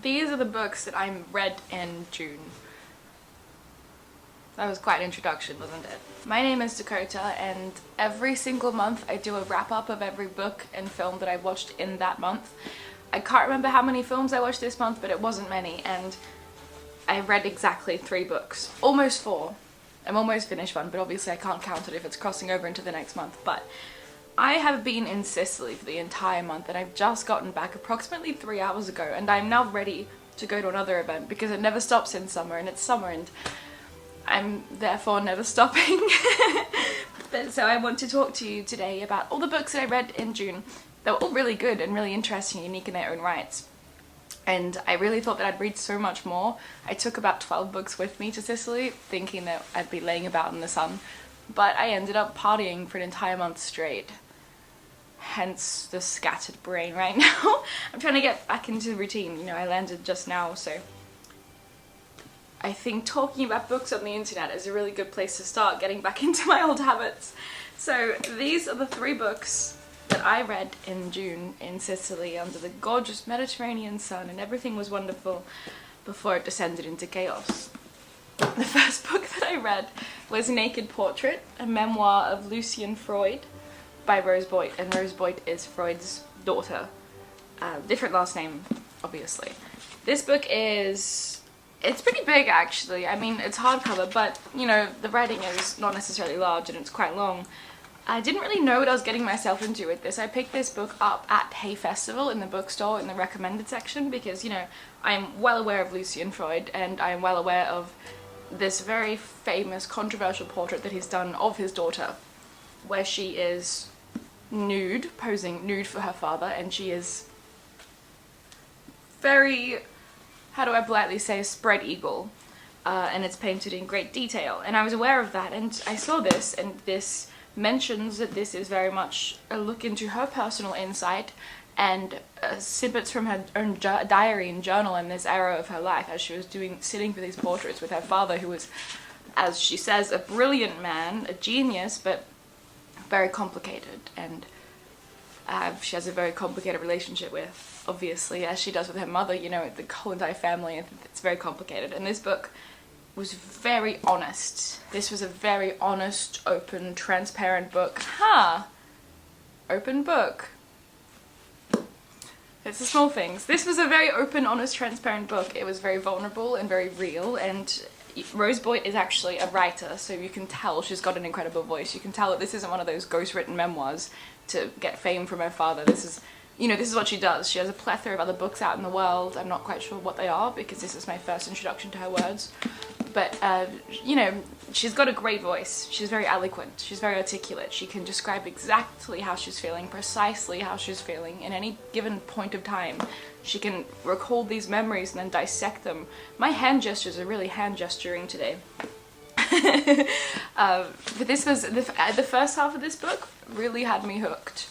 these are the books that I read in June. That was quite an introduction, wasn't it? My name is Dakota, and every single month I do a wrap-up of every book and film that I watched in that month. I can't remember how many films I watched this month, but it wasn't many, and I read exactly 3 books. Almost 4. I'm almost finished one, but obviously I can't count it if it's crossing over into the next month. But I have been in Sicily for the entire month, and I've just gotten back approximately 3 hours ago, and I'm now ready to go to another event because it never stops in summer, and it's summer, and I'm therefore never stopping. So I want to talk to you today about all the books that I read in June. They were all really good and really interesting and unique in their own rights. And I really thought that I'd read so much more. I took about 12 books with me to Sicily, thinking that I'd be laying about in the sun. But I ended up partying for an entire month straight. Hence the scattered brain right now. I'm trying to get back into the routine. You know, I landed just now, so I think talking about books on the internet is a really good place to start getting back into my old habits. So these are the 3 books that I read in June in Sicily under the gorgeous Mediterranean sun, and everything was wonderful before it descended into chaos. The first book that I read was Naked Portrait, a memoir of Lucian Freud by Rose Boyd, and Rose Boyd is Freud's daughter. Different last name, obviously. This book it's pretty big actually. I mean, it's hardcover, but you know, the writing is not necessarily large and it's quite long. I didn't really know what I was getting myself into with this. I picked this book up at Hay Festival in the bookstore in the recommended section because, you know, I'm well aware of Lucian Freud, and I'm well aware of this very famous controversial portrait that he's done of his daughter, where she is nude, posing nude for her father, and she is very, how do I politely say, spread eagle, and it's painted in great detail. And I was aware of that, and I saw this, and this mentions that this is very much a look into her personal insight and snippets from her own diary and journal in this era of her life as she was sitting for these portraits with her father, who was, as she says, a brilliant man, a genius, but very complicated, and she has a very complicated relationship with, obviously, as she does with her mother. You know, the whole entire family, it's very complicated. And this book was very honest. This was a very honest, open, transparent book. Open book. It's the small things. This was a very open, honest, transparent book. It was very vulnerable and very real, and Rose Boyd is actually a writer, so you can tell she's got an incredible voice. You can tell that this isn't one of those ghost-written memoirs to get fame from her father. This is, you know, this is what she does. She has a plethora of other books out in the world. I'm not quite sure what they are because this is my first introduction to her words. But, you know, she's got a great voice. She's very eloquent. She's very articulate. She can describe exactly how she's feeling, precisely how she's feeling in any given point of time. She can recall these memories and then dissect them. My hand gestures are really hand gesturing today. But this was, the first half of this book really had me hooked.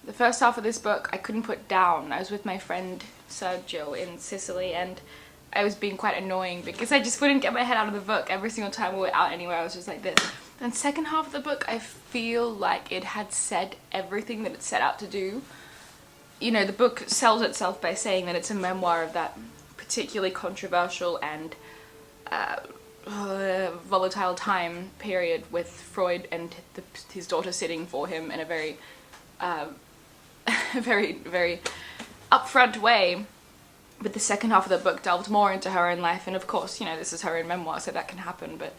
The first half of this book I couldn't put down. I was with my friend Sergio in Sicily, and I was being quite annoying because I just wouldn't get my head out of the book. Every single time we were out anywhere, I was just like this. And second half of the book, I feel like it had said everything that it set out to do. You know, the book sells itself by saying that it's a memoir of that particularly controversial and volatile time period with Freud and his daughter sitting for him in a very, very upfront way. But the second half of the book delved more into her own life, and of course, you know, this is her own memoir, so that can happen. But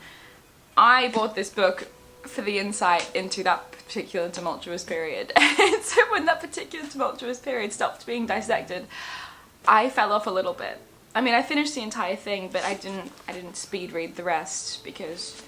I bought this book for the insight into that particular tumultuous period. And so when that particular tumultuous period stopped being dissected, I fell off a little bit. I mean, I finished the entire thing, but I didn't speed read the rest because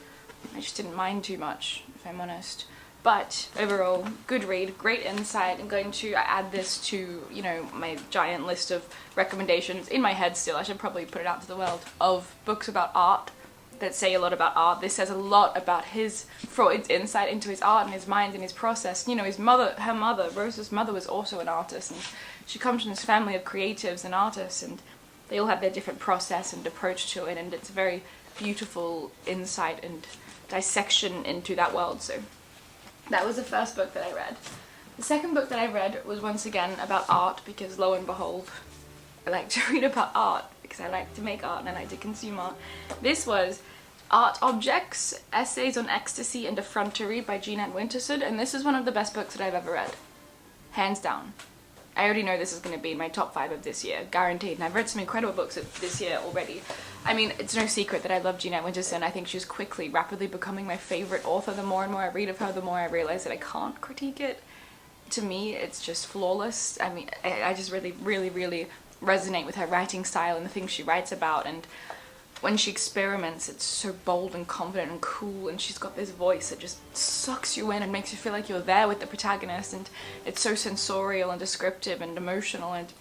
I just didn't mind too much, if I'm honest. But overall, good read, great insight. I'm going to add this to, you know, my giant list of recommendations in my head still. I should probably put it out to the world, of books about art that say a lot about art. This says a lot about Freud's insight into his art and his mind and his process. You know, her mother, Rose's mother, was also an artist, and she comes from this family of creatives and artists, and they all have their different process and approach to it, and it's a very beautiful insight and dissection into that world. So that was the first book that I read. The second book that I read was once again about art, because lo and behold, I like to read about art because I like to make art and I like to consume art. This was Art Objects, Essays on Ecstasy and Effrontery by Jeanette Winterson, and this is one of the best books that I've ever read. Hands down. I already know this is going to be in my top 5 of this year, guaranteed, and I've read some incredible books this year already. I mean, it's no secret that I love Jeanette Winterson. I think she's rapidly becoming my favourite author. The more and more I read of her, the more I realise that I can't critique it. To me, it's just flawless. I mean, I just really resonate with her writing style and the things she writes about, and when she experiments, it's so bold and confident and cool, and she's got this voice that just sucks you in and makes you feel like you're there with the protagonist, and it's so sensorial and descriptive and emotional and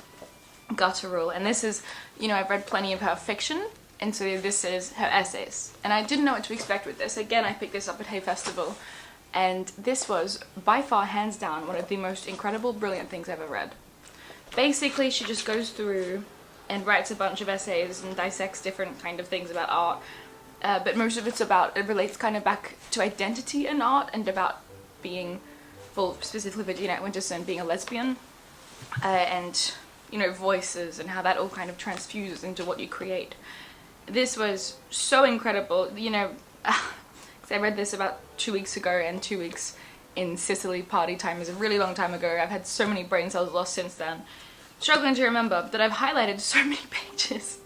guttural. And this is, you know, I've read plenty of her fiction, and so this is her essays. And I didn't know what to expect with this. Again, I picked this up at Hay Festival, and this was, by far, hands down, one of the most incredible, brilliant things I've ever read. Basically, she just goes through and writes a bunch of essays and dissects different kind of things about art, but most of it relates kind of back to identity in art and about being, well, specifically for Jeanette Winterson, being a lesbian, and, you know, voices and how that all kind of transfuses into what you create. This was so incredible, you know, because I read this about 2 weeks ago, and 2 weeks in Sicily party time is a really long time ago. I've had so many brain cells lost since then. Struggling to remember that I've highlighted so many pages.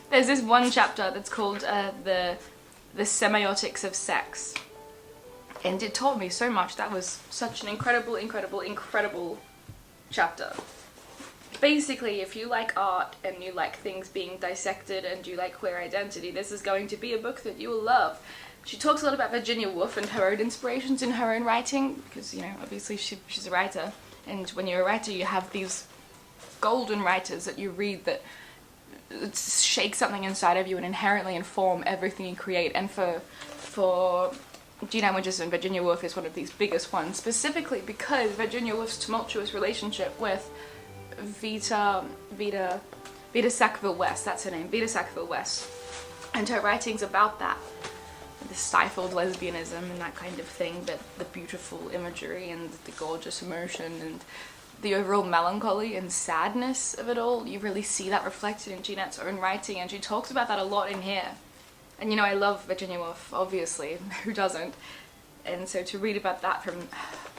There's this one chapter that's called the Semiotics of Sex, and it taught me so much. That was such an incredible chapter. Basically, if you like art and you like things being dissected and you like queer identity, this is going to be a book that you will love. She talks a lot about Virginia Woolf and her own inspirations in her own writing, because, you know, obviously she's a writer, and when you're a writer you have these golden writers that you read that shake something inside of you and inherently inform everything you create. And for Jeanette Winterson, Virginia Woolf is one of these biggest ones, specifically because Virginia Woolf's tumultuous relationship with Vita Sackville West, that's her name, Vita Sackville West, and her writings about that, the stifled lesbianism and that kind of thing, but the beautiful imagery and the gorgeous emotion and the overall melancholy and sadness of it all. You really see that reflected in Jeanette's own writing, and she talks about that a lot in here. And, you know, I love Virginia Woolf, obviously, who doesn't? And so to read about that from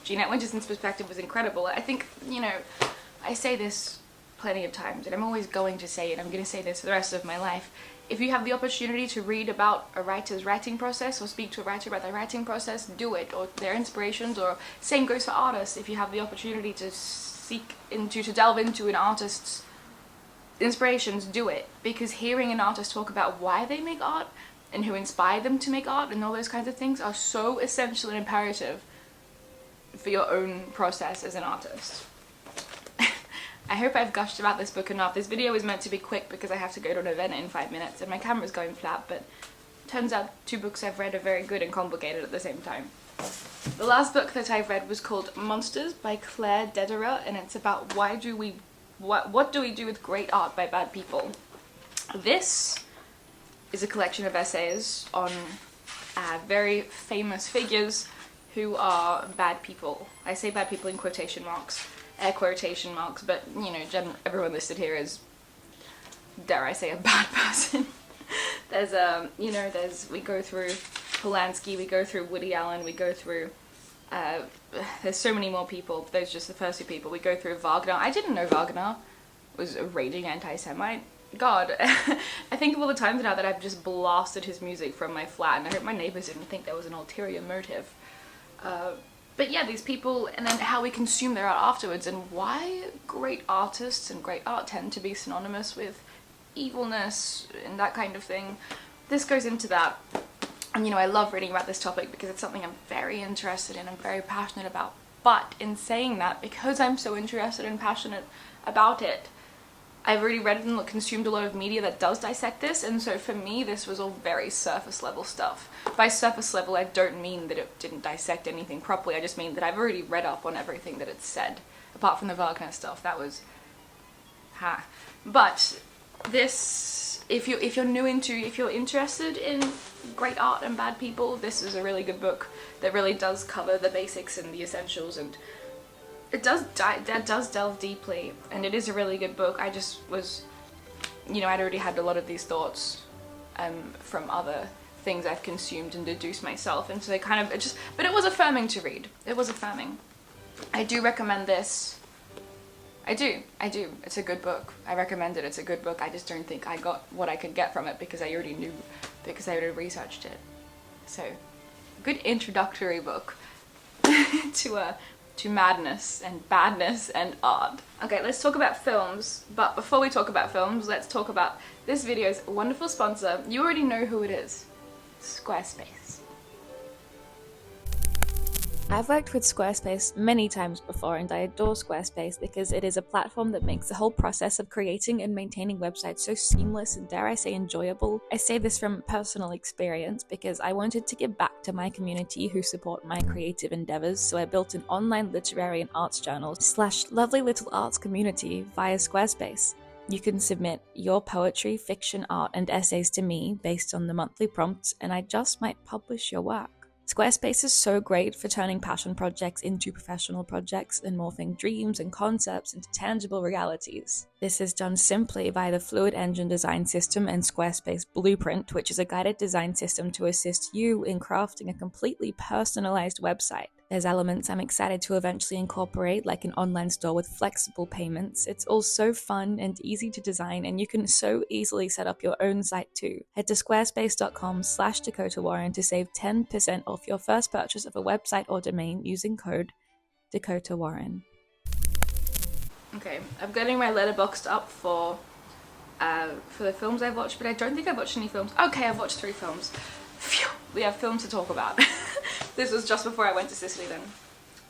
Jeanette Winterson's perspective was incredible. I think, you know, I say this plenty of times, and I'm always going to say it, I'm going to say this for the rest of my life. If you have the opportunity to read about a writer's writing process or speak to a writer about their writing process, do it, or their inspirations, or same goes for artists. If you have the opportunity to delve into an artist's inspirations, do it, because hearing an artist talk about why they make art and who inspired them to make art and all those kinds of things are so essential and imperative for your own process as an artist. I hope I've gushed about this book enough. This video is meant to be quick because I have to go to an event in 5 minutes and my camera's going flat, but turns out 2 books I've read are very good and complicated at the same time. The last book that I've read was called Monsters by Claire Dederer, and it's about what do we do with great art by bad people. This is a collection of essays on very famous figures who are bad people. I say bad people in quotation marks, air quotation marks, but, you know, everyone listed here is, dare I say, a bad person. There's we go through Polanski, we go through Woody Allen, we go through, there's so many more people. Those are just the first 2 people. We go through Wagner. I didn't know Wagner was a raging anti-Semite. God, I think of all the times now that I've just blasted his music from my flat, and I hope my neighbors didn't think there was an ulterior motive. But yeah, these people, and then how we consume their art afterwards, and why great artists and great art tend to be synonymous with evilness and that kind of thing. This goes into that. And, you know, I love reading about this topic because it's something I'm very interested in, I'm very passionate about. But in saying that, because I'm so interested and passionate about it, I've already read and consumed a lot of media that does dissect this, and so for me this was all very surface level stuff. By surface level I don't mean that it didn't dissect anything properly, I just mean that I've already read up on everything that it's said, apart from the Wagner stuff. That was... But this, if you're interested in great art and bad people, this is a really good book that really does cover the basics and the essentials, and it does delve deeply, and it is a really good book. I just was you know, I'd already had a lot of these thoughts from other things I've consumed and deduced myself, and so they kind of, but it was affirming to read. It was affirming. I do recommend this. I do. It's a good book. I recommend it. It's a good book. I just don't think I got what I could get from it because I already knew, because I already researched it. So, good introductory book to madness and badness and art. Okay, let's talk about films, but before we talk about films, let's talk about this video's wonderful sponsor. You already know who it is. Squarespace. I've worked with Squarespace many times before, and I adore Squarespace because it is a platform that makes the whole process of creating and maintaining websites so seamless and, dare I say, enjoyable. I say this from personal experience because I wanted to give back to my community who support my creative endeavors, so I built an online literary and arts journal / lovely little arts community via Squarespace. You can submit your poetry, fiction, art, and essays to me based on the monthly prompts, and I just might publish your work. Squarespace is so great for turning passion projects into professional projects and morphing dreams and concepts into tangible realities. This is done simply by the Fluid Engine design system and Squarespace Blueprint, which is a guided design system to assist you in crafting a completely personalized website. There's elements I'm excited to eventually incorporate, like an online store with flexible payments. It's all so fun and easy to design, and you can so easily set up your own site too. Head to squarespace.com/Dakota Warren to save 10% off your first purchase of a website or domain using code Dakota Warren. Okay, I'm getting my letterboxd up for the films I've watched, but I don't think I've watched any films. Okay, I've watched 3 films. Phew, we have films to talk about. This was just before I went to Sicily then.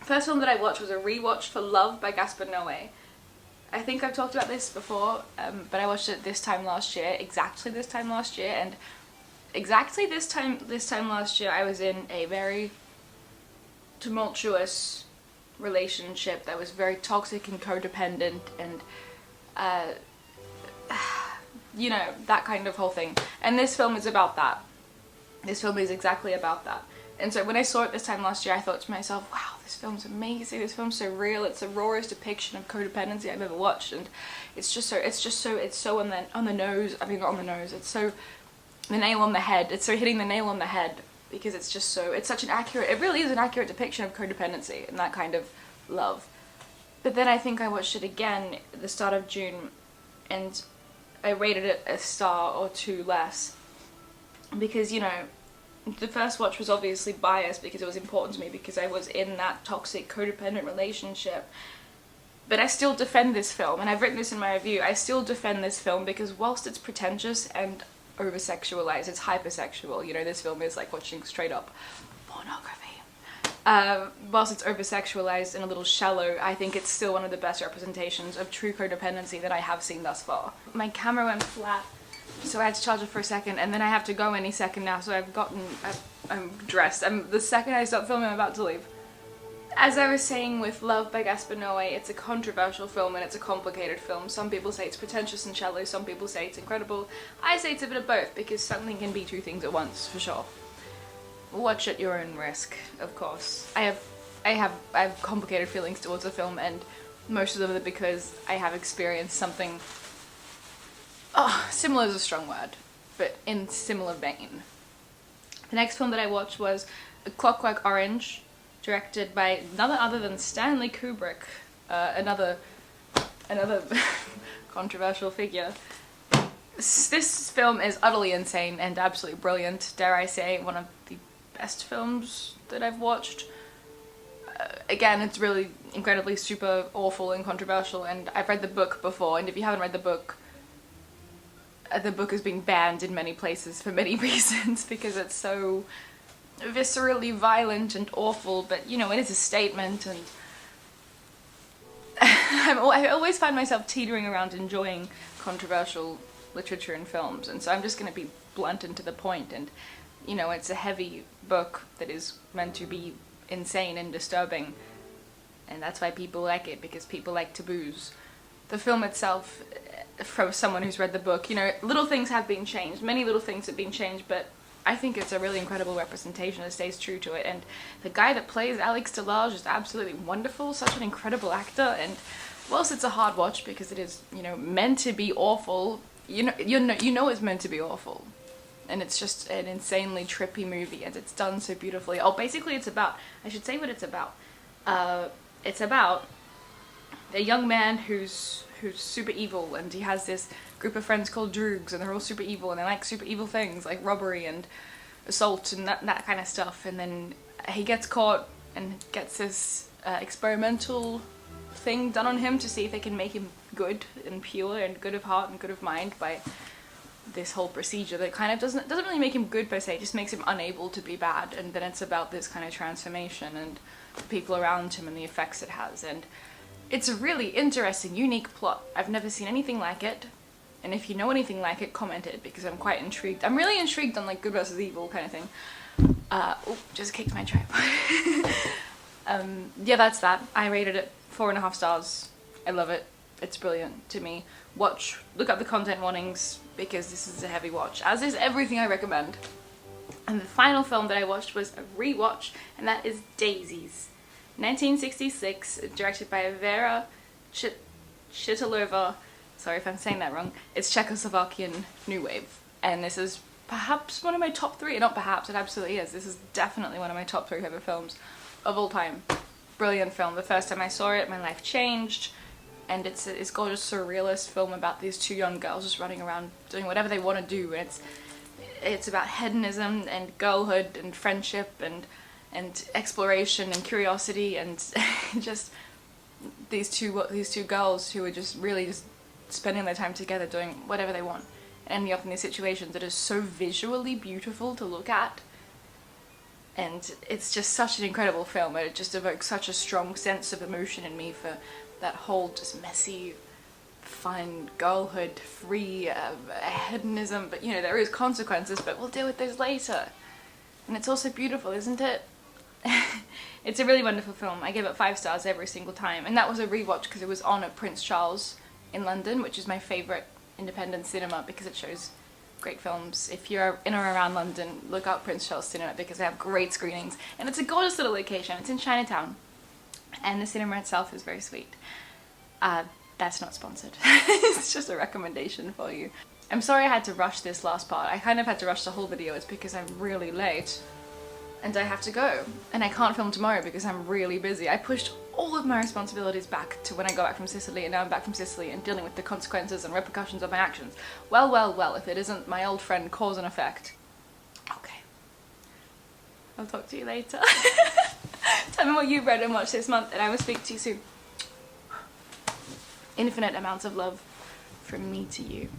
First film that I watched was a rewatch for Love by Gaspar Noé. I think I've talked about this before, but I watched it exactly this time last year, and exactly this time last year I was in a very tumultuous relationship that was very toxic and codependent and you know, that kind of whole thing. And this film is about that. This film is exactly about that. And so when I saw it this time last year, I thought to myself, wow, this film's amazing. This film's so real. It's the rawest depiction of codependency I've ever watched, and it's so on the nose. I mean, not on the nose. It's so the nail on the head. It's so hitting the nail on the head because it's such an accurate. It really is an accurate depiction of codependency and that kind of love. But then I think I watched it again at the start of June, and I rated it a star or 2 less because, you know, the first watch was obviously biased because it was important to me because I was in that toxic codependent relationship. But I still defend this film, and I've written this in my review, I still defend this film because whilst it's pretentious and over-sexualized, it's hypersexual. You know, this film is like watching straight up pornography. Whilst it's over-sexualized and a little shallow, I think it's still one of the best representations of true codependency that I have seen thus far. My camera went flat, so I had to charge it for a second, and then I have to go any second now, so I'm dressed. The second I stop filming, I'm about to leave. As I was saying with Love by Gaspar Noé, it's a controversial film and it's a complicated film. Some people say it's pretentious and shallow, some people say it's incredible. I say it's a bit of both, because something can be 2 things at once, for sure. Watch at your own risk, of course. I have complicated feelings towards the film, and most of them are because I have experienced something, similar is a strong word, but in similar vein. The next film that I watched was A Clockwork Orange, directed by none other than Stanley Kubrick, another controversial figure. This film is utterly insane and absolutely brilliant, dare I say, one of the best films that I've watched. Again, it's really incredibly super awful and controversial, and I've read the book before, and if you haven't read the book has been banned in many places for many reasons because it's so viscerally violent and awful, but you know, it is a statement, and I always find myself teetering around enjoying controversial literature and films, and so I'm just going to be blunt and to the point, and you know, it's a heavy book that is meant to be insane and disturbing, and that's why people like it, because people like taboos. The film itself, from someone who's read the book, you know, little things have been changed, many little things have been changed, but I think it's a really incredible representation that stays true to it, and the guy that plays Alex Delage is absolutely wonderful, such an incredible actor, and whilst it's a hard watch because it is, you know, meant to be awful, you know it's meant to be awful, and it's just an insanely trippy movie, and it's done so beautifully. Oh, basically it's about, I should say what it's about. It's about a young man who's super evil, and he has this group of friends called Droogs, and they're all super evil, and they like super evil things like robbery and assault and that kind of stuff. And then he gets caught and gets this experimental thing done on him to see if they can make him good and pure and good of heart and good of mind by this whole procedure that kind of doesn't really make him good per se, just makes him unable to be bad. And then it's about this kind of transformation and the people around him and the effects it has. And it's a really interesting, unique plot. I've never seen anything like it. And if you know anything like it, comment it, because I'm quite intrigued. I'm really intrigued on like good versus evil kind of thing. Oh, just kicked my tripod. Yeah, that's that. I rated it 4.5 stars. I love it. It's brilliant to me. Look up the content warnings, because this is a heavy watch, as is everything I recommend. And the final film that I watched was a rewatch, and that is Daisies. 1966, directed by Vera Chytilova. Sorry if I'm saying that wrong. It's Czechoslovakian New Wave. And this is perhaps one of my top 3, not perhaps, it absolutely is. This is definitely one of my top 3 favorite films of all time. Brilliant film. The first time I saw it, my life changed. And it's a gorgeous surrealist film about these 2 young girls just running around doing whatever they want to do. And it's about hedonism and girlhood and friendship and exploration and curiosity, and just these two girls who are just really just spending their time together doing whatever they want, ending up in these situations that are so visually beautiful to look at. And it's just such an incredible film. It just evokes such a strong sense of emotion in me for that whole just messy, fun, girlhood, free hedonism. But you know, there is consequences, but we'll deal with those later. And it's also beautiful, isn't it? It's a really wonderful film. I give it 5 stars every single time. And that was a rewatch because it was on at Prince Charles in London, which is my favourite independent cinema because it shows great films. If you're in or around London, look up Prince Charles Cinema because they have great screenings. And it's a gorgeous little location. It's in Chinatown. And the cinema itself is very sweet. That's not sponsored. It's just a recommendation for you. I'm sorry I had to rush this last part. I kind of had to rush the whole video. It's because I'm really late. And I have to go. And I can't film tomorrow because I'm really busy. I pushed all of my responsibilities back to when I got back from Sicily, and now I'm back from Sicily and dealing with the consequences and repercussions of my actions. Well, well, well, if it isn't my old friend cause and effect. Okay. I'll talk to you later. Tell me what you've read and watched this month, and I will speak to you soon. Infinite amounts of love from me to you.